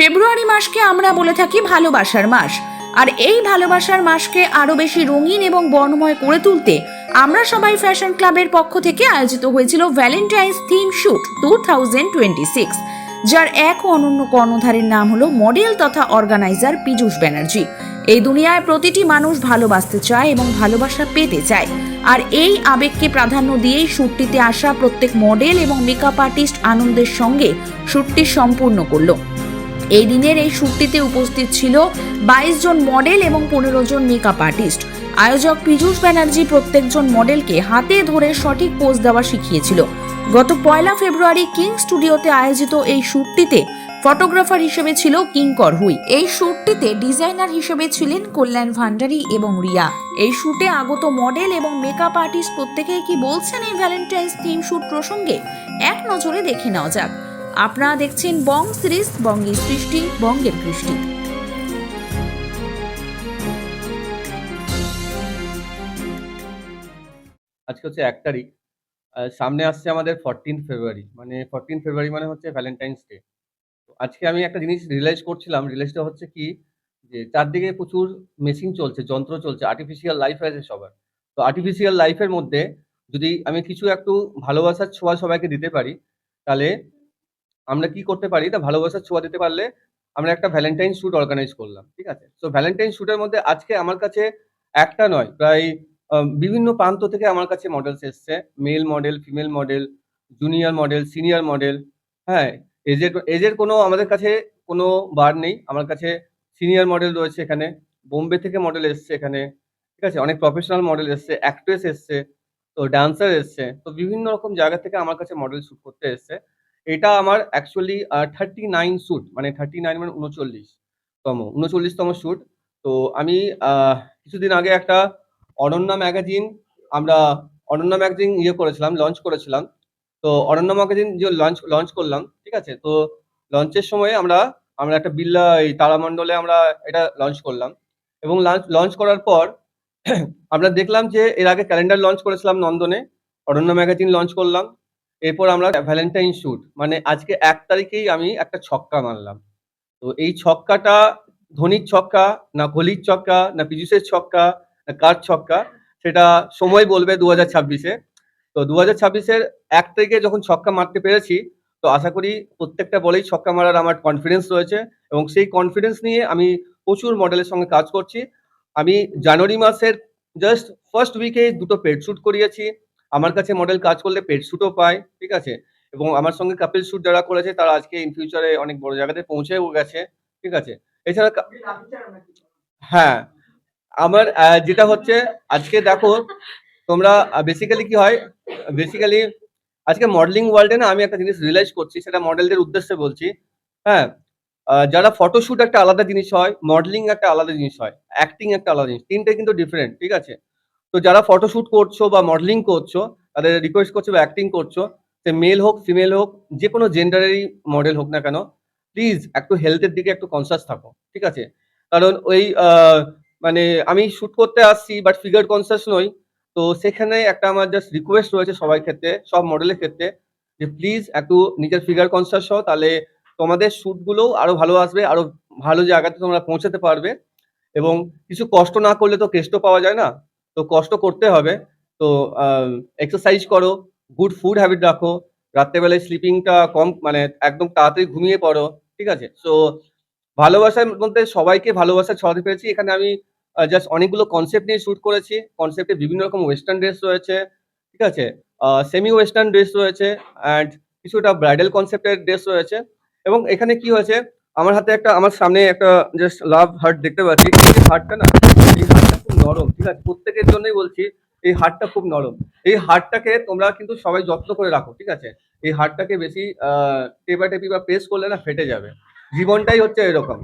ফেব্রুয়ারি মাসকে আমরা বলে থাকি ভালোবাসার মাস। আর এই ভালোবাসার মাসকে আরো বেশি রঙিন এবং বর্ণময় করে তুলতে আমরা সবাই ফ্যাশন ক্লাবের পক্ষ থেকে আয়োজিত হয়েছিল ভ্যালেন্টাইন্স থিম শুট 2026, যার এক অনন্য কর্ণধারের নাম হলো মডেল তথা অর্গানাইজার পীযূষ ব্যানার্জি। এই দুনিয়ায় প্রতিটি মানুষ ভালোবাসতে চায় এবং ভালোবাসা পেতে চায়, আর এই আবেগকে প্রাধান্য দিয়েই শুটটিতে আসা প্রত্যেক মডেল এবং মেকআপ আর্টিস্ট আনন্দের সঙ্গে শুটটি সম্পূর্ণ করলো। এই দিনের এই শুটটিতে উপস্থিত ছিল 22 জন মডেল এবং 15 জন মেকআপ আর্টিস্ট। আয়োজক পীযূষ ব্যানার্জি প্রত্যেকজন মডেলকে হাতে ধরে সঠিক পোজ দেওয়া শিখিয়েছিল। গত 1 ফেব্রুয়ারি কিং স্টুডিওতে আয়োজিত এই শুটটিতে ফটোগ্রাফার হিসেবে ছিল কিঙ্কর হুই। এই শুটটিতে ডিজাইনার হিসেবে ছিলেন কল্যাণ ভান্ডারী এবং রিয়া। এই শুটে আগত মডেল এবং মেকআপ আর্টিস্ট প্রত্যেকেই কি বলছেন এই ভ্যালেন্টাইন্স থিম শুট প্রসঙ্গে এক নজরে দেখে নেওয়া যাক। আপনারা দেখছেন বং সিরিজ, বঙ্গের সৃষ্টি, বঙ্গের কৃষ্টি। আজকে হচ্ছে 1 তারিখ, সামনে আসছে আমাদের 14 ফেব্রুয়ারি, মানে 14 ফেব্রুয়ারি মানে হচ্ছে ভ্যালেন্টাইন্স ডে। তো আজকে আমি একটা জিনিস রিয়ালাইজ করছিলাম, রিয়ালাইজটা হচ্ছে কি, যে চারদিকে প্রচুর মেশিন চলছে, যন্ত্র চলছে, আর্টিফিশিয়াল লাইফ আছে সবার। তো আর্টিফিশিয়াল লাইফের মধ্যে যদি আমি কিছু একটু ভালোবাসার ছোঁয়া সবাইকে দিতে পারি, তাহলে আমরা কি করতে পারি, তা ভালোবাসার ছোঁয়া দিতে পারলে আমরা একটা ভ্যালেন্টাইন শুট অর্গানাইজ করলাম, ঠিক আছে? সো ভ্যালেন্টাইন শুটের মধ্যে আজকে আমার কাছে একটা নয়, প্রায় বিভিন্ন প্রান্ত থেকে আমার কাছে মডেলস এসছে। Male model, female model, junior model, senior model, হ্যাঁ? এজের কোনো আমাদের কাছে কোনো বার নেই। আমার কাছে সিনিয়র মডেল রয়েছে এখানে, বোম্বে থেকে মডেল এসছে এখানে, ঠিক আছে? অনেক প্রফেশনাল মডেল এসছে, অ্যাক্ট্রেস এসছে, তো ড্যান্সার এসছে। তো বিভিন্ন রকম জায়গা থেকে আমার কাছে মডেল শুট করতে এসছে। এটা আমার অ্যাকচুয়ালি 39 শুট, মানে 39 মানে 39তম শুট। তো আমি কিছুদিন আগে একটা অনন্যা ম্যাগাজিন, আমরা অনন্যা ম্যাগাজিন করেছিলাম, লঞ্চ করেছিলাম। তো অনন্যা ম্যাগাজিন যে লঞ্চ করলাম, ঠিক আছে? তো লঞ্চের সময় আমরা একটা বিড়লা এই তারামণ্ডলে আমরা এটা লঞ্চ করলাম, এবং লঞ্চ করার পর আমরা দেখলাম যে এর আগে ক্যালেন্ডার লঞ্চ করেছিলাম নন্দনে, অনন্যা ম্যাগাজিন লঞ্চ করলাম। এরপর আমরা ভ্যালেন্টাইন শুট, মানে আজকে 1 তারিখেই আমি একটা ছক্কা মারলাম। তো এই ছক্কাটা ধোনির ছক্কা, না কোহলির ছক্কা, না পীযূষের ছক্কা, না কার ছক্কা, সেটা সময় বলবে 2026 এ। তো 2026 এর 1 তারিখে যখন ছক্কা মারতে পেরেছি, তো আশা করি প্রত্যেকটা বলেই ছক্কা মারার আমার কনফিডেন্স রয়েছে, এবং সেই কনফিডেন্স নিয়ে আমি প্রচুর মডেলের সঙ্গে কাজ করছি। আমি জানুয়ারি মাসের জাস্ট ফার্স্ট উইকে 2 টো পেড শুট করিয়েছি। আমার কাছে মডেল কাজ করলে পেড শুটও পায়, ঠিক আছে? এবং আমার সঙ্গে কাপল শুট যারা করেছে তারা আজকে ইন ফিউচারে অনেক বড় জায়গাতে পৌঁছেও গেছে, ঠিক আছে? এছাড়া হ্যাঁ, আমার যেটা হচ্ছে আজকে দেখো তোমরা, বেসিক্যালি কি হয়, বেসিক্যালি আজকে মডেলিং ওয়ার্ল্ডে না আমি একটা জিনিস রিয়ালাইজ করছি, সেটা মডেলদের উদ্দেশ্যে বলছি। হ্যাঁ, যারা ফটোশুট একটা আলাদা জিনিস হয়, মডেলিং একটা আলাদা জিনিস হয়, অ্যাক্টিং একটা আলাদা জিনিস। ৩ টে কিন্তু ডিফারেন্ট, ঠিক আছে? তো যারা ফটোশুট করছো বা মডেলিং করছো, তাদের রিকোয়েস্ট করছো বা অ্যাক্টিং করছো, সে মেল হোক, ফিমেল হোক, যেকোনো জেন্ডারেরই মডেল হোক না কেন, প্লিজ একটু হেলথের দিকে একটু কনসিয়াস থাকো, ঠিক আছে? কারণ ওই মানে আমি শুট করতে আসছি বাট ফিগার কনসিয়াস নই। তো সেখানে একটা আমার জাস্ট রিকোয়েস্ট রয়েছে সবার ক্ষেত্রে, সব মডেলের ক্ষেত্রে, যে প্লিজ একটু নিজের ফিগার কনসিয়াস হও, তাহলে তোমাদের শুট গুলোও আরো ভালো আসবে, আরো ভালো জায়গাতে তোমরা পৌঁছাতে পারবে। এবং কিছু কষ্ট না করলে তো কেষ্ট পাওয়া যায় না। তো কষ্ট করতে হবে। তো এক্সারসাইজ করো, গুড ফুড হ্যাবিট রাখো, রাত্রেবেলায় স্লিপিংটা কম, মানে একদম তাড়াতাড়ি ঘুমিয়ে পড়ো, ঠিক আছে? সো ভালোবাসার মধ্যে সবাইকে ভালোবাসা ছড়াতে পেরেছি। এখানে আমি জাস্ট অনেকগুলো কনসেপ্ট নিয়ে শুট করেছি। কনসেপ্টে বিভিন্ন রকম ওয়েস্টার্ন ড্রেস রয়েছে, ঠিক আছে? সেমি ওয়েস্টার্ন ড্রেস রয়েছে, অ্যান্ড কিছুটা ব্রাইডাল কনসেপ্টের ড্রেস রয়েছে। এবং এখানে কি হয়েছে, আমার হাতে একটা, আমার সামনে একটা জাস্ট লাভ হার্ট দেখতে পাচ্ছি। এই হার্টটা না, এই হার্টটা খুব নরম, ঠিক আছে? প্রত্যেকের জন্যই বলছি, এই হার্টটা খুব নরম। এই হার্টটাকে তোমরা কিন্তু সবাই যত্ন করে রাখো, ঠিক আছে? এই হার্টটাকে বেশি টেপাটেপি বা প্রেস করলে না ফেটে যাবে। জীবনটাই হচ্ছে এরকম।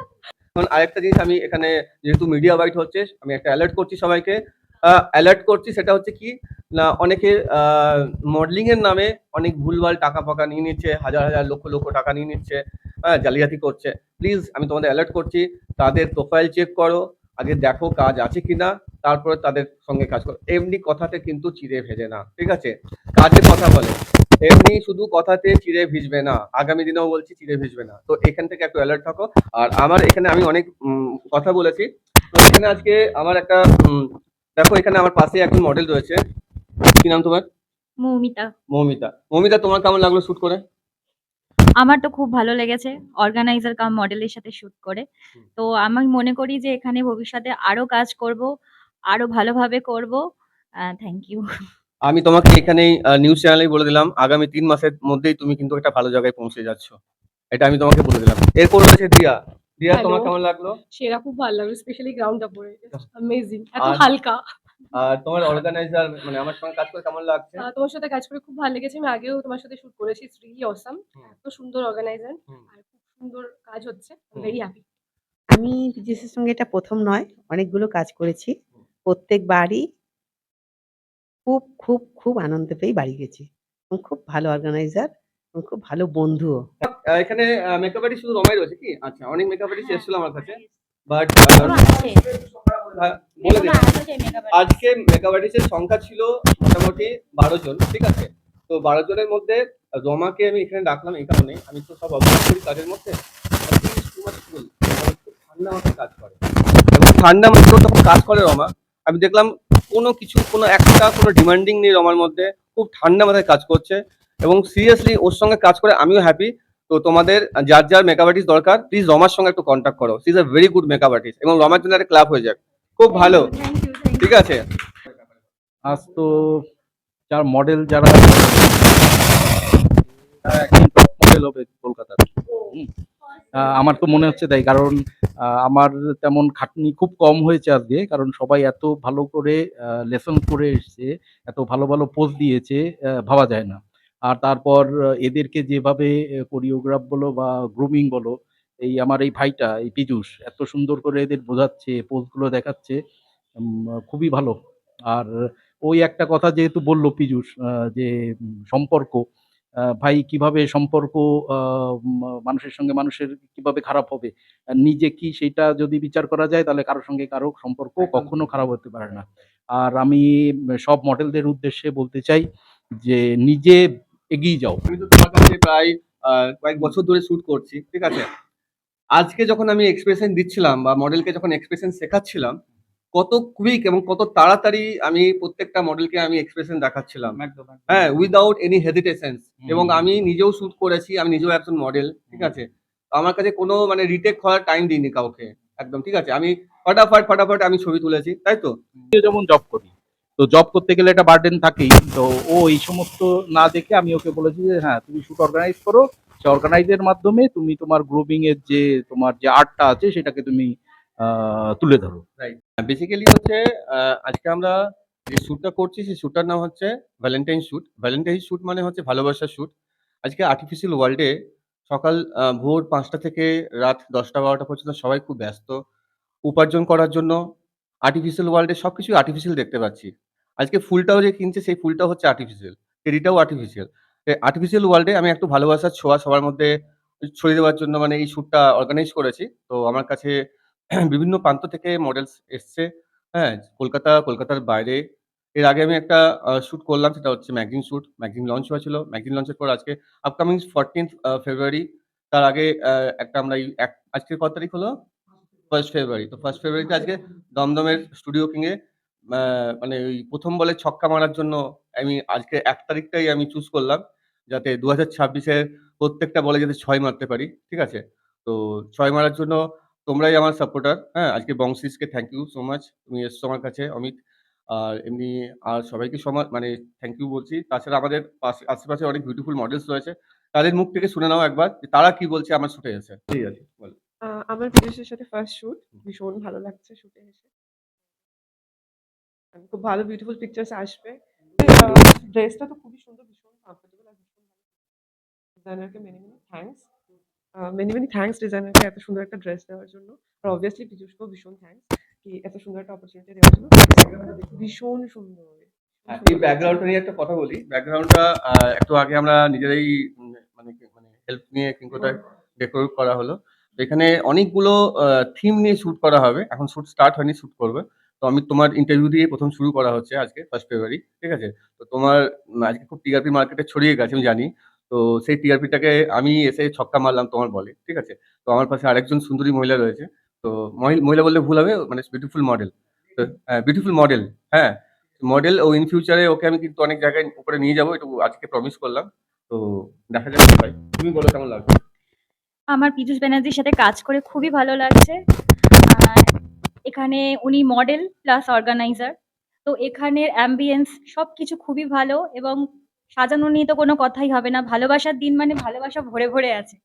এখন আরেকটা জিনিস আমি এখানে, যেহেতু মিডিয়া বাইট হচ্ছে, আমি একটা অ্যালার্ট করছি সবাইকে। অ্যালার্ট করছি, সেটা হচ্ছে কি না, অনেকে মডেলিং এর নামে অনেক ভুলভাল টাকা-ফাকা নিয়ে নিচ্ছে, হাজার, হাজার, লক্ষ, লক্ষ টাকা নিয়ে নিচ্ছে, হ্যাঁ? জালিয়াতি করছে। প্লিজ আমি তোমাদের অ্যালার্ট করছি, তাদের প্রোফাইল চেক করো, আগে দেখো কাজ আছে কিনা, তারপরে তাদের সঙ্গে কাজ করো। এমনি কথাতে কিন্তু চিড়ে ভেজে না, ঠিক আছে? কাজের কথা বলে। এমনি শুধু কথাতে চিড়ে ভিজবে না, আগামী দিনেও বলছি চিড়ে ভিজবে না। তো এখান থেকে একটু অ্যালার্ট থাকো। আর আমার এখানে আমি অনেক কথা বলেছি। তো এখানে আজকে আমার একটা দেখো এখানে আমার পাশে একজন মডেল রয়েছে। কি নাম তোমার? মৌমিতা। মৌমিতা। মৌমিতা, তোমার কেমন লাগলো শুট করে? আমার তো খুব ভালো লেগেছে অর্গানাইজার কাম মডেলের সাথে শুট করে। হুম। তো আমি মনে করি যে এখানে ভবিষ্যতে আরো কাজ করব, আরো ভালোভাবে করব। Thank you. আমি তোমাকে এখানেই নিউজ চ্যানেলেই বলে দিলাম, আগামী ৩ মাসের মধ্যেই তুমি কিন্তু একটা ভালো জায়গায় পৌঁছে যাচ্ছ। এটা আমি তোমাকে বলে দিলাম। এরপর রয়েছে দিয়া। দিয়া, হ্যালো, তোমার কেমন লাগলো? সেরা খুব ভালো লাগলো। স্পেশালি গ্রাউন্ডটা পড়ে। Just amazing. এত আর হালকা। আর তোমার অর্গানাইজার মানে আমার সঙ্গে কাজ করে কেমন লাগছে? তোমার সাথে কাজ করে খুব ভালো লেগেছে। আমি আগেও তোমার সাথে শুট করেছি। It's really awesome. হুম, এত সুন্দর অর্গানাইজার হুম, আর খুব সুন্দর কাজ হচ্ছে। হুম, ভেরি হ্যাপি। আমি বিজনেসের সঙ্গে এটা ১ম নয়। অনেকগুলো কাজ করেছি। হুম। প্রত্যেকবারই খুব আনন্দ পেয়েই বাড়ি গেছি। এবং খুব ভালো অর্গানাইজার এবং খুব ভালো বন্ধুও। এখানে মেকআপ আর্টিস্ট শুধু রমাই রয়েছে কি? আচ্ছা, অনেক মেকআপ আর্টিস্ট এসেছিল আমার কাছে। বাট এখনো আছে, বলে এখনো দিলাম। আছে মেকআপ আর্টিস্ট। আজকে মেকআপ আর্টিস্টের সংখ্যা ছিল মোটামুটি ১২ জন, ঠিক আছে? তো ১২ জনের মধ্যে রমাকে আমি এখানে ডাকলাম এই কারণে, আমি তো সব অবজার্ভ করি কাজের মধ্যে। She is too much cool, মানে খুব ঠান্ডা মাথায় কাজ করে। এবং ঠান্ডা মাথায় যখন কাজ করে রমা, আমি দেখলাম কোনো একটা কোনো ডিমান্ডিং নেই রমার মধ্যে। খুব ঠান্ডা মাথায় কাজ করছে এবং সিরিয়াসলি ওর সঙ্গে কাজ করে আমিও হ্যাপি। তো তোমাদের যার মেকআপ আর্টিস্ট দরকার, প্লিজ রমার সঙ্গে একটু কন্ট্যাক্ট করো। She is a very good makeup artist এবং রমার জন্য একটা ক্লাব হয়ে যাক। খুব ভালো, থ্যাংক ইউ, থ্যাংক ঠিক ইউ। আছে? আজ তো যার মডেল যারা তারা একজন টপ মডেল হবে কলকাতার। হুম। আমার তো মনে হচ্ছে তাই, কারণ আমার তেমন খাটনি খুব কম হয়েছে আজকে, কারণ সবাই এত ভালো করে লেসন করে এসছে, এত ভালো ভালো পোজ দিয়েছে, ভাবা যায় না। আর তারপর এদেরকে যেভাবে কোরিওগ্রাফ বলো বা গ্রুমিং বলো, এই আমার এই ভাইটা এই পীযূষ এত সুন্দর করে এদের বোঝাচ্ছে, পোজগুলো দেখাচ্ছে, খুবই ভালো। আর ওই একটা কথা যেহেতু বলল পীযূষ, যে সম্পর্ক, ভাই কিভাবে সম্পর্ক মানুষের সঙ্গে মানুষের কিভাবে খারাপ হবে, নিজে কি সেটা যদি বিচার করা যায় তাহলে কারোর সঙ্গে কারো সম্পর্ক কখনো খারাপ হতে পারে না। আর আমি সব মডেলদের উদ্দেশ্যে বলতে চাই যে নিজে এগিয়ে যাও। আমি তো তোমার কাছে প্রায় কয়েক বছর ধরে শুট করছি, ঠিক আছে? আজকে যখন আমি এক্সপ্রেশন দিচ্ছিলাম বা মডেলকে যখন এক্সপ্রেশন শেখাচ্ছিলাম, কত কুইক এবং কত তাড়াতাড়ি আমি প্রত্যেকটা মডেলকে আমি এক্সপ্রেশন দেখাচ্ছিলাম। একদম একদম। হ্যাঁ, উইদাউট এনি হেজিটেশনস। হুম, এবং হুম, আমি নিজেও শুট করেছি, আমি নিজেও একজন মডেল, ঠিক আছে? আমার কাছে কোনো মানে রিটেক হওয়ার টাইম দিইনি কাউকে। একদম ঠিক আছে? আমি ফটাফট আমি ছবি তুলেছি, তাই তো? যেমন জব করি, তো জব করতে গেলে একটা বার্ডেন থাকেই। তো ও এই সমস্ত না দেখে আমি ওকে বলেছি যে হ্যাঁ তুমি শুট অর্গানাইজ করো, সে অর্গানাইজের মাধ্যমে তুমি তোমার গ্রুমিং এর যে তোমার যে আর্টটা আছে সেটাকে তুমি তুলে ধরো। রাইট। বেসিক্যালি হচ্ছে আজকে আমরা যে শ্যুটটা করছি সেই শ্যুটটার নাম হচ্ছে ভ্যালেন্টাইন শ্যুট। ভ্যালেন্টাইন শ্যুট মানে হচ্ছে ভালোবাসার শ্যুট। আজকে আর্টিফিশিয়াল ওয়ার্ল্ডে সকাল ভোর ৫টা থেকে রাত ১০টা-১২টা পর্যন্ত সবাই খুব ব্যস্ত। উপার্জন করার জন্য আর্টিফিশিয়াল ওয়ার্ল্ডে সবকিছুই আর্টিফিশিয়াল দেখতে পাচ্ছি। আজকে ফুলটাও যে কিনছে সেই ফুলটাও হচ্ছে আর্টিফিশিয়াল। টেডিটাও আর্টিফিশিয়াল। আর্টিফিশিয়াল ওয়ার্ল্ডে আমি একটু ভালোবাসার ছোঁয়া সবার মধ্যে ছড়িয়ে দেওয়ার জন্য মানে এই শ্যুটটা অর্গানাইজ করেছি। তো আমার কাছে বিভিন্ন প্রান্ত থেকে মডেলস এসছে, হ্যাঁ? কলকাতার বাইরে। এর আগে আমি একটা শ্যুট করলাম, সেটা হচ্ছে ম্যাগাজিন শ্যুট। ম্যাগাজিন লঞ্চ হয়েছিল। ম্যাগাজিন লঞ্চের পর আজকে আপকামিং 14th ফেব্রুয়ারি, তার আগে একটা আমরা এই আজকে কত তারিখ হলো? 1st ফেব্রুয়ারি। তো 1st ফেব্রুয়ারিতে আজকে দমদমের স্টুডিও কিং এ ম্যা মানে ওই ১ম বলে ছক্কা মারার জন্য আমি আজকে ১ তারিখটাই আমি চুজ করলাম। যাতে ২০২৬ এর প্রত্যেকটা বলে যাতে ৬ মারতে পারি। ঠিক আছে? তো ৬ মারার জন্য তোমরাই আমার সাপোর্টার। হ্যাঁ? আজকে বংশিসকে থ্যাংক ইউ সো মাচ। তুমি এসছো আমার কাছে অমিত। আর এমনি আর সবাইকে মানে থ্যাংক ইউ বলছি। তাছাড়া আমাদের আশেপাশে অনেক বিউটিফুল মডেলস রয়েছে। তাদের মুখ থেকে শুনে নাও একবার যে তারা কি বলছে আমার শুটে এসে। ঠিক আছে, বলো। আমার বিদেশের সাথে ফার্স্ট শুট। ভীষণ ভালো লাগছে শুটে এসে। খুব ভালো বিউটিফুল পিকচার্স আসবে। ড্রেসটা তো খুবই সুন্দর, ভীষণ কমফোর্টেবল আর ভীষণ ভালো। ডিজাইনারকে মেনি থ্যাংকস। মেনি থ্যাংকস ডিজাইনারকে এত সুন্দর একটা ড্রেস দেওয়ার জন্য। আর অবভিয়াসলি পীযূষকেও ভীষণ থ্যাংকস কি এত সুন্দর একটা অপরচুনিটি দেওয়ার জন্য। ভীষণ সুন্দর। হ্যাঁ, এই ব্যাকগ্রাউন্ডটা নিয়ে একটা কথা বলি। ব্যাকগ্রাউন্ডটা একটু আগে আমরা নিজেরাই মানে হেল্প নিয়ে কিন্তু ওটা ডেকোরেট করা হলো। তো এখানে অনেকগুলো থিম নিয়ে শুট করা হবে। এখন শুট স্টার্ট হয়নি, শুট করবে। তো আমি তোমার ইন্টারভিউ দিয়ে ১ম শুরু করা হচ্ছে আজকে 1st ফেব্রুয়ারি। ঠিক আছে? তো তোমার আজকে খুব টিআরপি মার্কেটে ছড়িয়ে গেছে আমি জানি। তো সেই টিআরপিটাকে আমি এসে ছক্কা মারলাম তোমার বলে। ঠিক আছে? তো আমার পাশে আরেকজন সুন্দরী মহিলা রয়েছে। তো মহিলা বললে ভুল হবে মানে বিউটিফুল মডেল। তো হ্যাঁ, বিউটিফুল মডেল। হ্যাঁ, মডেল ও ইন ফিউচার এ ওকে আমি কিন্তু অনেক জায়গায় উপরে নিয়ে যাবো। এটুকু আজকে প্রমিস করলাম। তো দেখা যাক কি হয়। তুমি বলো কেমন লাগছে? আমার পীযূষ ব্যানার্জির সাথে কাজ করে খুবই ভালো লাগছে। আর এখানে উনি মডেল প্লাস অর্গানাইজার। তো এখানের অ্যাম্বিয়েন্স সবকিছু খুবই ভালো এবং সাজানো নিয়ে তো কোনো কথাই হবে না। ভালোবাসার দিন মানে ভালোবাসা ভরে, ভরে আছে।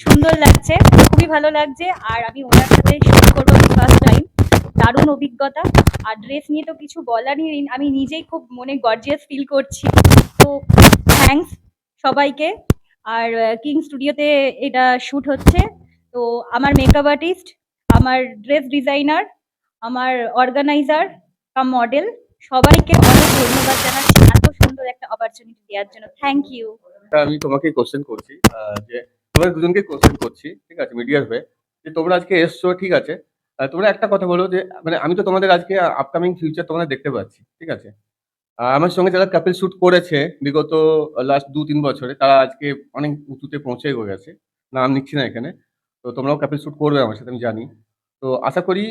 সুন্দর লাগছে, খুবই ভালো লাগছে। আর আমি ওনার সাথে শুট করবো ফার্স্ট টাইম। দারুণ অভিজ্ঞতা। আর ড্রেস নিয়ে তো কিছু বলারই নেই। আমি নিজেই খুব মনে গর্জিয়াস ফিল করছি। তো থ্যাঙ্কস সবাইকে। আর কিং স্টুডিওতে এটা শুট হচ্ছে। তো আমার মেকআপ আর্টিস্ট, আমার ড্রেস ডিজাইনার, আমার অর্গানাইজার কাম মডেল সবাইকে অনেক ধন্যবাদ জানাচ্ছি এত সুন্দর একটা অপরচুনিটি দেওয়ার জন্য। Thank you. তা আমি তোমাকেই কোয়েশ্চেন করছি যে তোমাদের দুজনকে কোয়েশ্চেন করছি, ঠিক আছে? মিডিয়ার হয়ে যে তোমরা আজকে এসছো, ঠিক আছে? তোমরা একটা কথা বলো যে মানে আমি তো তোমাদের আজকে আপকামিং ফিউচার তোমাদের দেখতে পাচ্ছি, ঠিক আছে? আমার সঙ্গে যারা কাপল শুট করেছে বিগত লাস্ট ২-৩ বছরে তারা আজকে অনেক উঁচুতে পৌঁছে গেছে। নাম নিচ্ছি না এখানে। তো তোমরাও কাপল শুট করবে আমার সাথে আমি জানি। তো আশা করি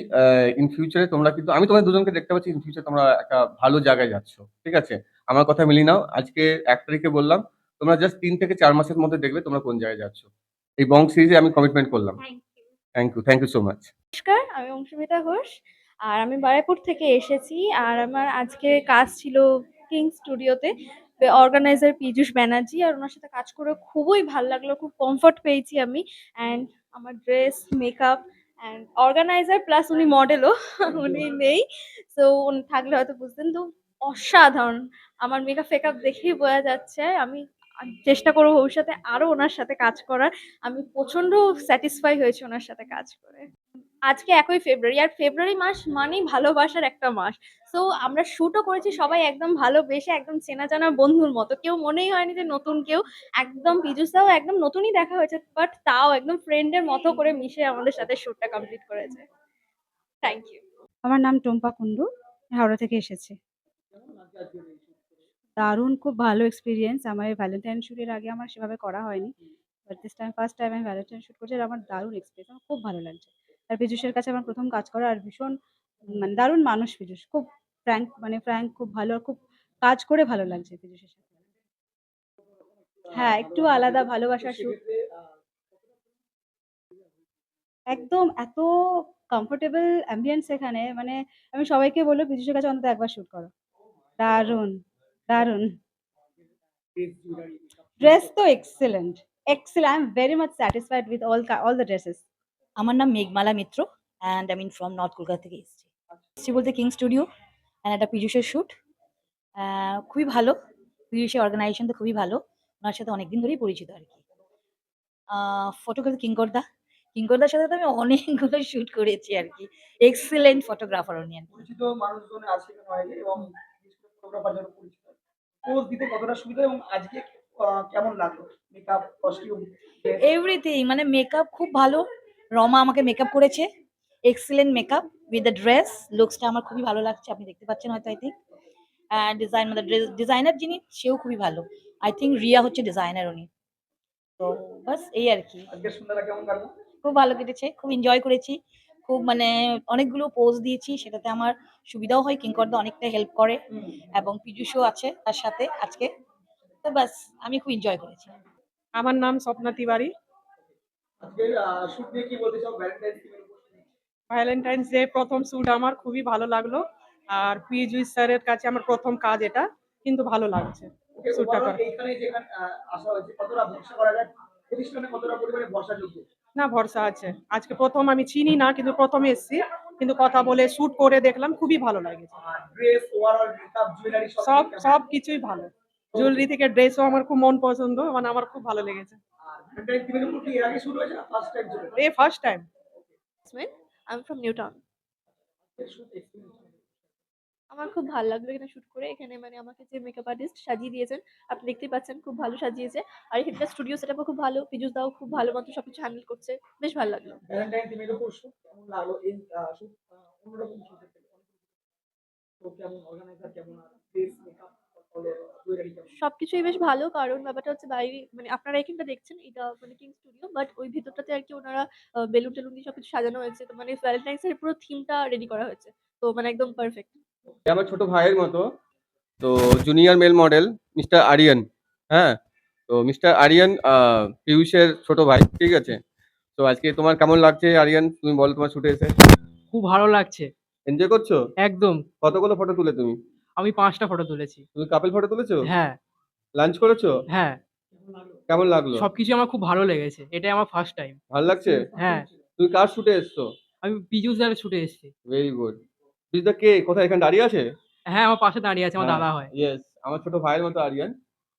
ইন ফিউচারে তোমরা কিন্তু আমি তোমাদের দুজনকে দেখতে পাচ্ছি ইন ফিউচার তোমরা একটা ভালো জায়গায় যাচ্ছ। ঠিক আছে? আমার কথা মিলিয়ে নাও। আজকে ১ তারিখে বললাম। তোমরা জাস্ট ৩ থেকে ৪ মাসের মধ্যে দেখবে তোমরা কোন জায়গায় যাচ্ছ। এই বং সিরিজে আমি কমিটমেন্ট করলাম। Thank you. Thank you. Thank you so much. নমস্কার, আমি অংশুমিতা ঘোষ। আর আমি বারাইপুর থেকে এসেছি। আর আমার আজকে কাজ ছিল কিং স্টুডিওতে। অর্গানাইজার পীযূষ ব্যানার্জি। আর ওনার সাথে কাজ করে খুবই ভাল লাগলো। খুব কমফোর্ট পেয়েছি আমি। অ্যান্ড আমার dress, makeup and organiser plus উনি মডেলও উনি নেই। সো উনি থাকলে হয়তো বুঝতেন। তো অসাধারণ। আমার মেকআপ-ফেকআপ দেখেই বোঝা যাচ্ছে। আমি চেষ্টা করব ভবিষ্যতে আরো ওনার সাথে কাজ করার। আমি প্রচন্ড স্যাটিসফাই হয়েছি ওনার সাথে কাজ করে। আজকে ১ই ফেব্রুয়ারি। আর ফেব্রুয়ারি মাস মানেই ভালোবাসার একটা মাস। সো আমরা শুটও করেছি সবাই একদম ভালোবেসে একদম চেনা জানা বন্ধুর মতো। কেউ মনেই হয়নি যে নতুন কেউ। একদম পীযূষদাও একদম নতুনই দেখা হয়েছে। বাট তাও একদম ফ্রেন্ডের মতো করে মিশে আমাদের সাথে শুটটা কমপ্লিট করেছে। Thank you. আমার নাম টুম্পা কুন্ডু। হাওড়া থেকে এসেছি। দারুণ খুব ভালো এক্সপেরিয়েন্স। আমার এই ভ্যালেন্টাইন শুট এর আগে আমার সেভাবে করা হয়নি। But this time first time আমি ভ্যালেন্টাইন শুট করছি আর আমার দারুণ এক্সপেরিয়েন্স। আমার খুব ভালো লাগছে। আর পীযূষের কাছে আমার ১ম কাজ করা আর ভীষণ মানে দারুণ মানুষ পীযূষ। খুব ফ্র্যাঙ্ক খুব ভালো আর খুব কাজ করে ভালো লাগছে পীযূষের সাথে। হ্যাঁ, একটু আলাদা ভালোবাসার শুট। একদম এত কমফোর্টেবল অ্যাম্বিয়েন্স এখানে মানে আমি সবাইকে বলব পীযূষের কাছে অন্তত একবার শুট করো। দারুণ, দারুণ। ড্রেস তো excellent, I am very much satisfied with all the dresses. আমার নাম মেঘমালা মিত্র অ্যান্ড আমি ফ্রম নর্থ কলকাতা থেকে এসেছি। এসেছি বলতে কিং স্টুডিও অ্যান্ড একটা পীযূষের শ্যুট। খুবই ভালো। পীযূষের অর্গানাইজেশন তো খুবই ভালো। ওনার সাথে অনেকদিন ধরেই পরিচিত আর কি। ফটোগ্রাফি কিঙ্করদা। কিঙ্করদার সাথে তো আমি অনেকগুলো শ্যুট করেছি আর কি। এক্সেলেন্ট ফটোগ্রাফার উনি আর কি। পরিচিত মানুষজন আছে এখানে অনেকে এবং বিশেষ করে ফটোগ্রাফার যারা পরিচিত। পোজ দিতে কতটা সুবিধা এবং আজকে কেমন লাগলো? Makeup, costume, dress? এভরিথিং মানে মেকআপ খুব ভালো। রমা আমাকে মেকআপ করেছে। Excellent makeup with the dress. লুকসটা আমার খুবই ভালো লাগছে। আপনি দেখতে পাচ্ছেন হয়তো আই থিংক। ডিজাইন মানে ডিজাইনার যিনি সেও খুবই ভালো। আই থিংক রিয়া হচ্ছে ডিজাইনার উনি। তো বাস এই আর কি। আজকের সন্ধ্যাটা কেমন কাটলো? খুব ভালো কেটেছে। খুব এনজয় করেছি। খুব মানে অনেকগুলো পোজ দিয়েছি। সেটাতে আমার সুবিধাও হয়। কিঙ্করদা অনেকটা হেল্প করে এবং পীযূষও আছে তার সাথে আজকে। তো বাস আমি খুব এনজয় করেছি। আমার নাম স্বপ্না তিওয়ারি। আজকের শুট নিয়ে কি বলতে চাও? ভ্যালেন্টাইন্স ডে এর উপর? ভ্যালেন্টাইন্স ডে প্রথম শুট আমার খুবই ভালো লাগলো। আর পীযূষ স্যারের কাছে আমার প্রথম কাজ এটা। কিন্তু ভালো লাগছে ওকে, শুটটা ওভারঅল করে। এইখানে যেখানে আসা হয়েছে কতটা ভরসা করা যায়? প্রতিষ্ঠানে কতটা পরিমাণে ভরসাযোগ্য? না, ভরসা আছে। আজকে প্রথম আমি চিনি না কিন্তু প্রথম এসেছি। কিন্তু কথা বলে শুট করে দেখলাম খুবই ভালো লাগেছে। ড্রেস, ওভারঅল মেকআপ, জুয়েলারি সব কেমন? সব কিছুই ভালো। জুয়েলারি থেকে ড্রেসও আমার খুব মন পছন্দ। মানে আমার খুব ভালো লেগেছে। আর ভ্যালেন্টাইন থিমের উপর কি এর আগে শুট হয়েছে না ফার্স্ট টাইম শুট হয়েছে? এই first time. I'm from Newtown. Shoot experience? আমার খুব ভালো লাগলো এখানে শুট করে। এখানে মানে আমাকে যে মেকআপ আর্টিস্ট সাজিয়ে দিয়েছেন, আপনি দেখতেই পাচ্ছেন খুব ভালো সাজিয়েছে। আর এখানকার স্টুডিও সেটআপও খুব ভালো। পীযূষ দাও খুব ভালো মতো সবকিছু হ্যান্ডেল করছে। বেশ ভালো লাগলো। ভ্যালেন্টাইন থিমের উপর শুট কেমন লাগলো? এই শুট অন্যরকম শুট তো কেমন অর্গানাইজার কেমন আর ড্রেস মেকআপ জুয়েলারি কেমন? সবকিছুই বেশ ভালো, কারণ ব্যাপারটা হচ্ছে বাইরে মানে আপনারা এখানটা দেখছেন এটা মানে কিং স্টুডিও, বাট ওই ভেতরটাতে আর কি ওনারা বেলুন টেলুন দিয়ে সবকিছু সাজানো হয়েছে, তো মানে ভ্যালেন্টাইন্স এর পুরো থিমটা রেডি করা হয়েছে, তো মানে একদম পারফেক্ট। এ আমার ছোট ভাইয়ের মতো। তো junior male model mister Aryan. হ্যাঁ, তো মিস্টার আরিয়ান পীযূষের ছোট ভাই, ঠিক আছে? তো আজকে তোমার কেমন লাগছে আরিয়ান, তুমি বলো তোমার শুটে এসে? খুব ভালো লাগছে। এনজয় করছো? একদম। কতগুলো ফটো তুলে তুমি? আমি ৫ টা ফটো তুলেছি। তুমি কাপল ফটো তুলেছো? হ্যাঁ, লাঞ্চ করেছো? হ্যাঁ। কেমন লাগলো? সবকিছু আমার খুব ভালো লেগেছে। এটাই আমার ফার্স্ট টাইম। ভালো লাগছে? হ্যাঁ, তুমি কার শুটে এসছো? আমি পীযূষ দার শুটে এসেছি। Very good. পীযূষদা কে? কোথায়, এখানে দাঁড়িয়ে আছে? হ্যাঁ, আমার পাশে দাঁড়িয়ে আছে, আমার দাদা হয়। ইয়েস, আমার ছোট ভাইয়ের মতো আরিয়ান।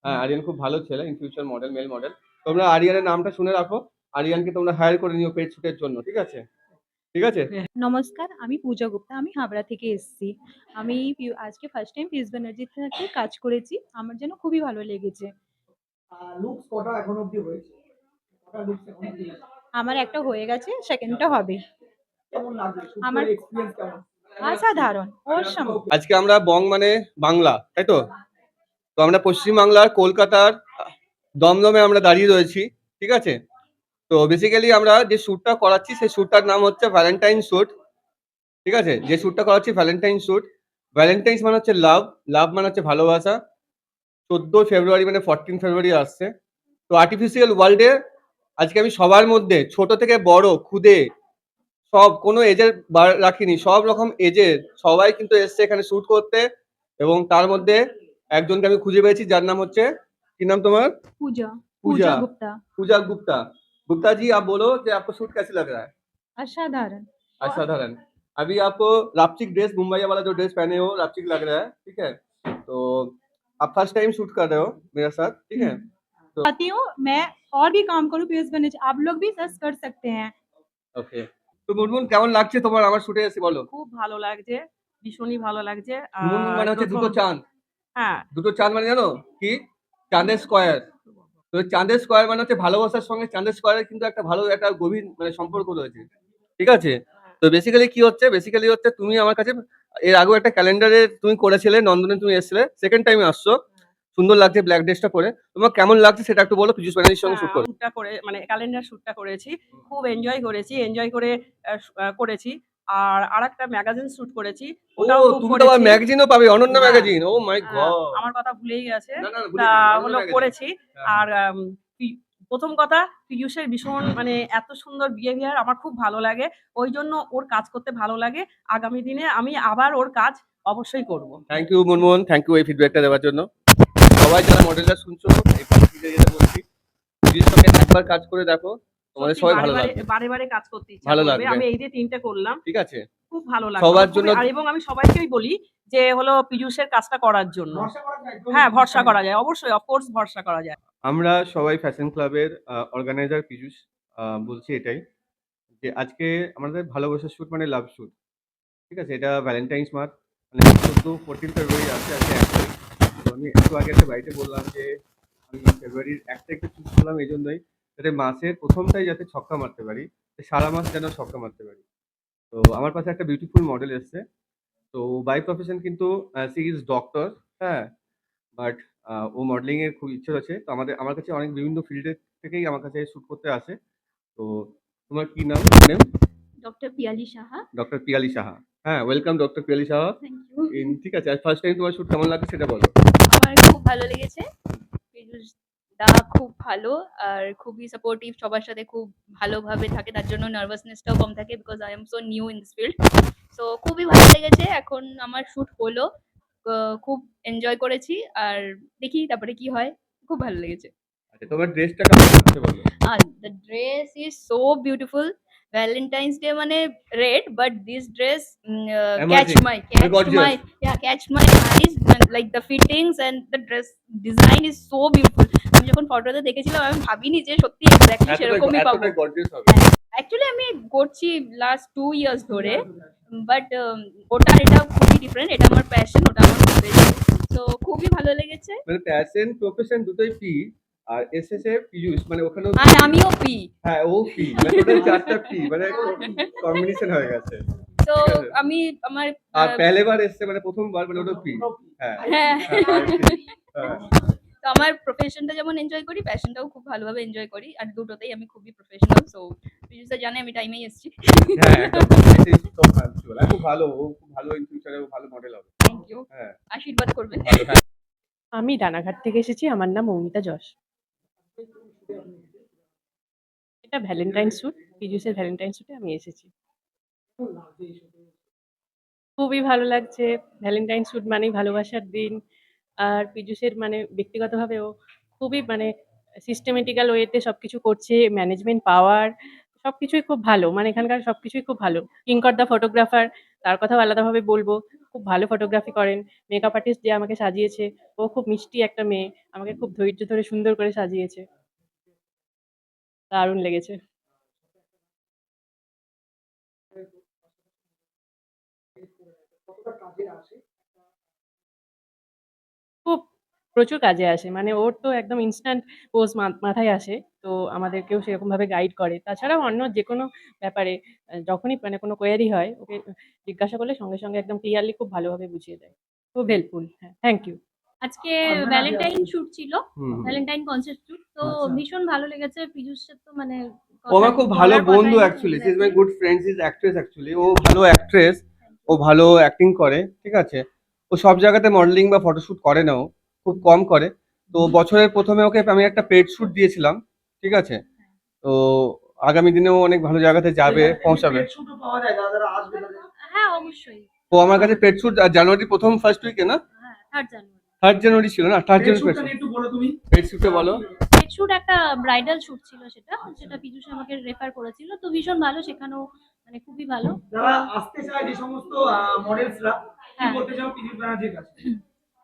হ্যাঁ, আরিয়ান খুব ভালো ছেলে, in future model, male model. তোমরা আরিয়ানের নামটা শুনে রাখো। আরিয়ানকে তোমরা হায়ার করে নিও পেইড শুটের জন্য, ঠিক আছে? ঠিক আছে? নমস্কার, আমি পূজা গুপ্তা। আমি হাবড়া থেকে এসেছি। আমি আজকে ফার্স্ট টাইম পিউষ ব্যানার্জির সাথে কাজ করেছি। আমার যেন খুবই ভালো লেগেছে। লুকস কটা এখন অবধি হয়েছে? কটা লুকস এখন অবধি হয়েছে? আমার একটা হয়ে গেছে, সেকেন্ডটা হবে। কেমন লাগছে? শুট আমার করে এক্সপেরিয়েন্স কেমন? অসাধারণ, অসম। আজকে আমরা বং মানে বাংলা, তাই তো? তো আমরা পশ্চিম বাংলার কলকাতার দমদমে আমরা দাঁড়িয়ে রয়েছি, ঠিক আছে? তো বেসিক্যালি আমরা যে শ্যুটটা করাচ্ছি সেই শ্যুটটার নাম হচ্ছে ভ্যালেন্টাইন শ্যুট, ঠিক আছে? যে শ্যুটটা করাচ্ছি ভ্যালেন্টাইন শ্যুট। ভ্যালেন্টাইন্স মানে হচ্ছে লাভ, লাভ মানে হচ্ছে ভালোবাসা। 14 ফেব্রুয়ারি মানে 14 ফেব্রুয়ারি আসছে। তো আর্টিফিশিয়াল ওয়ার্ল্ডে আজকে আমি সবার মধ্যে ছোট থেকে বড়, খুদে সব কোনো এজের রাখিনি, সব রকম এজের সবাই কিন্তু এসছে এখানে শ্যুট করতে। এবং তার মধ্যে একজনকে আমি খুঁজে পেয়েছি যার নাম হচ্ছে, কি নাম তোমার? पूजा पूजा। पूजा गुप्ता। पूजा गुप्ता। गुप्ता जी आप बोलो कि आपको शूट कैसे लग रहा है? असाधारण। असाधारण। अभी आप रापचिक ड्रेस, मुंबई वाला जो ड्रेस पहने हो रापचिक लग रहा है, ठीक है? तो आप फर्स्ट टाइम शूट कर रहे हो मेरे साथ, ठीक है? चाहती हूँ मैं और भी काम करूँ पीयूष बनर्जी, आप लोग भी सर्च कर सकते हैं। ওকে। তো মুনমুন কেমন লাগছে তোমার আমার শুটে এসে বলো? খুব ভালো লাগছে, ভীষণই ভালো লাগছে। মুনমুন মানে হচ্ছে দুটো চাঁদ। হ্যাঁ, দুটো চাঁদ মানে জানো কি? চাঁদের স্কয়ার। তো চাঁদের স্কয়ার মানে হচ্ছে ভালোবাসার সঙ্গে চাঁদের স্কয়ারের কিন্তু একটা ভালো একটা গভীর মানে সম্পর্ক রয়েছে, ঠিক আছে? তো বেসিক্যালি কি হচ্ছে, বেসিক্যালি হচ্ছে তুমি আমার কাছে এর আগেও একটা ক্যালেন্ডারে তুমি করেছিলে, নন্দনে তুমি এসেছিলে, সেকেন্ড টাইমে আসছো। সুন্দর লাগছে ব্ল্যাক ড্রেসটা পরে। তোমার কেমন লাগছে সেটা একটু বলো পীযূষ ব্যানার্জির সঙ্গে শুট করে। শ্যুটটা করে মানে ক্যালেন্ডার শ্যুটটা করেছি, খুব এনজয় করেছি, এনজয় করে করেছি। আর আরেকটা ম্যাগাজিন শ্যুট করেছি, ও ওটাও খুব তুমি তো আবার করেছি। ম্যাগাজিনও পাবে, অনন্য হ্যাঁ। ম্যাগাজিন। ও মাই গড। আমার কথা ভুলেই গেছে। না, না, তা ভুলিনি, অনন্য হলো ম্যাগাজিন। করেছি। হ্যাঁ। আর প্রথম কথা, পীযূষের ভীষণ মানে এত সুন্দর বিহেভিয়ার আমার খুব ভালো লাগে। ওই জন্য ওর কাজ করতে ভালো লাগে। আগামী দিনে আমি আবার ওর কাজ অবশ্যই করব। Thank you Munmun, thank you এই ফিডব্যাকটা দেওয়ার জন্য। সবাই যারা মডেলটা শুনছো এই পাশে থেকে যেটা বলছি, পীযূষের সঙ্গে একবার কাজ করে দেখো, তোমাদের সত্যি সবাই বারে ভালো বারে লাগবে, বারে বারে কাজ করতে ইচ্ছা ভালো করবে। লাগবে। আমি এই যে ৩ টে করলাম, ঠিক আছে? খুব ভালো লাগবে। সবার আমার খুবই- জন্য- আর এবং আমি সবাইকেই বলি যে হলো পীযূষের কাজটা করার জন্য। ভরসা করা যায় তো? হ্যাঁ, ভরসা করা যায়। অবশ্যই অফকোর্স ভরসা করা যায়। আমরা সবাই ফ্যাশন ক্লাবের অর্গানাইজার পীযূষ বলছি এটাই যে আজকে আমাদের ভালোবাসার শুট মানে লাভ শুট, ঠিক আছে? এটা ভ্যালেন্টাইন্স মান্থ মানে 14 ফেব্রুয়ারি আছে, আজকে 1 তারিখ। তো আমি একটু আগে একটা বাড়িতে বললাম যে আমি ফেব্রুয়ারির 1 তারিখটা চুজ করলাম এই জন্যই যাতে মাসের প্রথমটাই যাতে ছক্কা মারতে পারি, সারা মাস যেন ছক্কা মারতে পারি। তো আমার পাশে একটা বিউটিফুল মডেল এসছে। তো বাই প্রফেশন কিন্তু সি ইজ ডক্টর, হ্যাঁ? বাট ও মডেলিং এর খুব ইচ্ছে আছে। তো আমার কাছে অনেক বিভিন্ন ফিল্ডের থেকেই আমার কাছে শুট করতে আসে। তো তোমার কি নাম? Name? Doctor Piyali Saha. Doctor Piyali Saha. হ্যাঁ, welcome doctor Piyali Saha. Thank you. ঠিক আছে, ফার্স্ট টাইম তোমার শুট কেমন লাগছে সেটা বলো। আমার খুব ভালো লেগেছে। পীযূষ দা খুব ভালো আর খুবই সাপোর্টিভ, সবার সাথে খুব ভালোভাবে থাকে, তার জন্য নার্ভাসনেসটাও কম থাকে because I am so new in this field. So খুবই ভালো লেগেছে। এখন আমার শুট হলো, খুব এনজয় করেছি আর দেখি তারপরে কি হয়। খুব ভালো লেগেছে। আচ্ছা, তোমার ড্রেসটা কেমন লাগছে বলো। আর the dress is so beautiful. Valentine's day মানে red, but this dress Amazing. Gorgeous. catch my eyes, like the fittings and the dress design is so beautiful. আমি যখন ফটোতে দেখেছিলাম আমি ভাবিনি যে সত্যি এক্স্যাক্টলি সেরকমই পাবো। এতটাই গর্জিয়াস হবে। অ্যাকচুয়ালি আমি করছি লাস্ট 2 ইয়ার্স ধরে, বাট ওটা এটা খুবই ডিফারেন্ট। এটা আমার প্যাশন, ওটা আমার প্রফেশন। সো খুবই ভালো লেগেছে। মানে প্যাশন প্রফেশন দুটোই পি, আর এসএসএ পীযূষ মানে ওখানেও আর আমিও পি। হ্যাঁ ও পি মানে ওদের 4টা পি মানে কম্বিনেশন হয়ে গেছে। তো তো আমি আমার আর পেহলে বার এসছে মানে প্রথমবার মানে ওটা পি হ্যাঁ হ্যাঁ হ্যাঁ তো আমার প্রফেশনটা যেমন এনজয় করি, প্যাশনটাও খুব ভালোভাবে এনজয় করি, আর দুটোতেই আমি খুবই প্রফেশনাল। সো পিজুসা জানে আমি টাইমেই এসেছি। হ্যাঁ একদম এটাই সব ভালো খুব ভালো ও খুব ভালো ইন ফিউচারে ও ভালো মডেল হবে থ্যাংক ইউ, হ্যাঁ আশীর্বাদ করবেন। ভালো হ্যাঁ আমি ডানাঘাট থেকে এসেছি, আমার নাম মৌমিতা যশ। এটা ভ্যালেন্টাইন স্যুট, পিজুসের ভ্যালেন্টাইন স্যুটে আমি এসেছি। খুবই ভালো লাগছে। ভ্যালেন্টাইন স্যুট মানেই ভালোবাসার দিন। আর পীযূষের মানে ব্যক্তিগতভাবে ও খুবই মানে সিস্টেমেটিক্যাল ওয়েতে সবকিছু করছে। ম্যানেজমেন্ট পাওয়ার সবকিছুই খুব ভালো। মানে এখানকার সবকিছুই খুব ভালো। কিঙ্কর দা ফটোগ্রাফার, তার কথাও আলাদাভাবে বলবো। খুব ভালো ফটোগ্রাফি করেন। মেকআপ আর্টিস্ট যে আমাকে সাজিয়েছে, ও খুব মিষ্টি একটা মেয়ে। আমাকে খুব ধৈর্য ধরে সুন্দর করে সাজিয়েছে। দারুণ লেগেছে। কতটা কাজে আসে? খুব প্রচুর কাজে আসে। মানে ওর তো একদম ইনস্ট্যান্ট পোজ মাথায় আসে। তো আমাদেরকেও সেরকমভাবে গাইড করে। তাছাড়াও অন্য যেকোনো ব্যাপারে যখনই মানে কোনো কোয়েরি হয় ওকে জিজ্ঞাসা করলে সঙ্গে, সঙ্গে একদম ক্লিয়ারলি খুব ভালোভাবে বুঝিয়ে দেয়। খুব হেল্পফুল। হ্যাঁ, থ্যাংক ইউ। আজকে আনবেন আজকে ভ্যালেন্টাইন আপনি? শুট ছিল, হুম ভ্যালেন্টাইন কনসেপ্ট শুট। তো আচ্ছা। ভীষণ ভালো লেগেছে। পীযূষের তো মানে ও আমার খুব ভালো বলার বন্ধু কথাই নেই। Actually she is my good friend is actress actually ও ভালো অ্যাক্ট্রেস ও ভালো অ্যাক্টিং করে ঠিক আছে ও সব জায়গাতে মডেলিং বা ফটোশুট করে না ও খুব কম করে তো বছরের প্রথমে ওকে আমি একটা পেড শুট দিয়েছিলাম ঠিক আছে তো আগামী দিনেও অনেক ভালো জায়গাতে যাবে পৌঁছাবে পেট শুটও পাওয়া যায় যারা যারা আসবে তাদের? হ্যাঁ, অবশ্যই। ও আমার কাছে পেড শুট জানুয়ারি প্রথম ফার্স্ট উইকে না হ্যাঁ, 3rd জানুয়ারি। 3rd জানুয়ারি ছিল না 3rd পেট জানুয়ারি শুটটা নিয়ে একটু বলো তুমি। পেড শুটে বলো পেট শুট একটা ব্রাইডাল শুট ছিল সেটা। যেটা পীযূষ আমাকে রেফার করেছিল। তো ভীষণ ভালো, সেখানেও মানে খুবই ভালো। যারা আসতে চায় যে সমস্ত মডেলসরা কি হ্যাঁ। বলতে চাও পীযূষ ব্যানার্জির কাছে?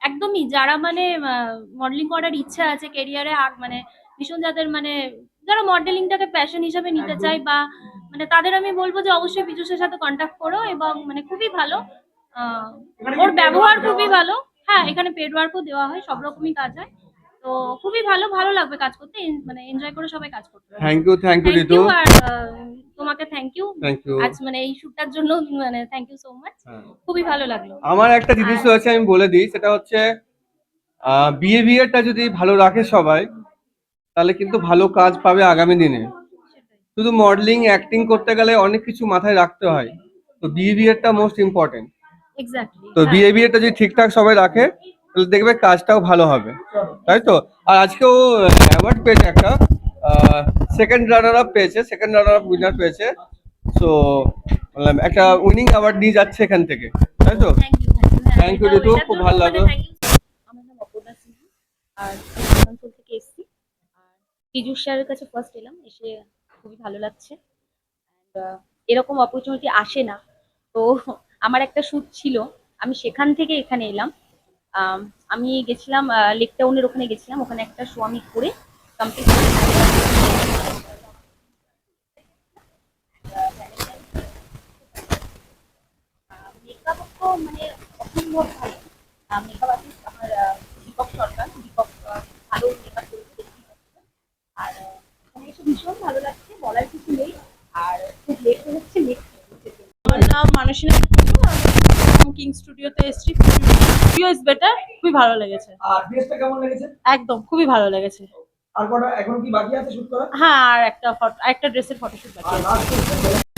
একদমই যারা মানে মডেলিং করার ইচ্ছা আছে ক্যারিয়ারে, আর মানে ভীষণ যাদের মানে যারা মডেলিংটাকে প্যাশন হিসাবে নিতে একদম। চায়, বা মানে তাদের আমি বলবো যে অবশ্যই পীযূষের সাথে কন্ট্যাক্ট করো, এবং মানে খুবই ভালো। এখানে কি ওর paid ব্যবহার work খুবই দেওয়া হয়? ভালো। হ্যাঁ, এখানে পেড ওয়ার্কও দেওয়া হয়, সব রকমই কাজ হয়। তো খুবই ভালো, ভালো লাগবে কাজ করতে। মানে এনজয় করে সবাই কাজ করতে পারবে। Thank you thank Ritu you. আর তোমাকে থ্যাংক ইউ। থ্যাংক ইউ আজ মানে এই শুটটার জন্য মানে থ্যাংক ইউ সো মাচ। খুবই ভালো লাগলো। আমার একটা জিনিস আর- রয়েছে আমি বলে দিই সেটা হচ্ছে বিহেভিয়ারটা যদি ভালো রাখে সবাই তাহলে কিন্তু ভালো কাজ পাবে আগামী দিনে শুধু মডেলিং অ্যাক্টিং করতে গেলে অনেক কিছু মাথায় রাখতে হয় তো বিহেভিয়ারটা মোস্ট ইম্পর্টেন্ট এক্স্যাক্টলি। তো বিহেভিয়ারটা যদি ঠিকঠাক সবাই রাখে তাহলে দেখবে কাজটাও ভালো হবে তাই তো আর আজকেও অ্যাওয়ার্ড পেয়েছে একটা সেকেন্ড রানার আপ পেয়েছে সেকেন্ড রানার আপ উইনার পেয়েছে সো একটা উইনিং অ্যাওয়ার্ড নিয়ে যাচ্ছে এখান থেকে তাই তো Thank you, ঋতু, খুব ভালো লাগলো। আমার নাম অপর্ণা সিনহা, আর আমি আসানসোল থেকে এসেছি। আর পীযূষ স্যারের কাছে ফার্স্ট এলাম, এসে খুবই ভালো লাগছে। এরকম অপরচুনিটি আসে না। তো আমার একটা শুট ছিল, আমি সেখান থেকে এখানে এলাম। আমি গেছিলাম লেক টাউনের ওখানে গেছিলাম, ওখানে একটা শো আমি করে কমপ্লিট মেকআপ তো মানে অসম্ভব ভালো। মেকআপ আর্টিস্ট আমার দীপক সরকার, দীপক ভালো মেকআপ করেছে। আর এখানে এসে ভীষণ ভালো লাগছে, বলার কিছু নেই। আর খুব লেট হয়ে যাচ্ছে, আমার নাম মানসিনা টুডু। আমি কিং স্টুডিওতে এসেছি। স্টুডিও ইজ বেটার, খুবই ভালো লেগেছে। আর ড্রেসটা কেমন লেগেছে? একদম খুবই ভালো লেগেছে। আর কটা এখনো কি বাকি আছে শুট করা? হ্যাঁ, আর একটা ড্রেসের ফটোশুট বাকি আর আছে। লাস্ট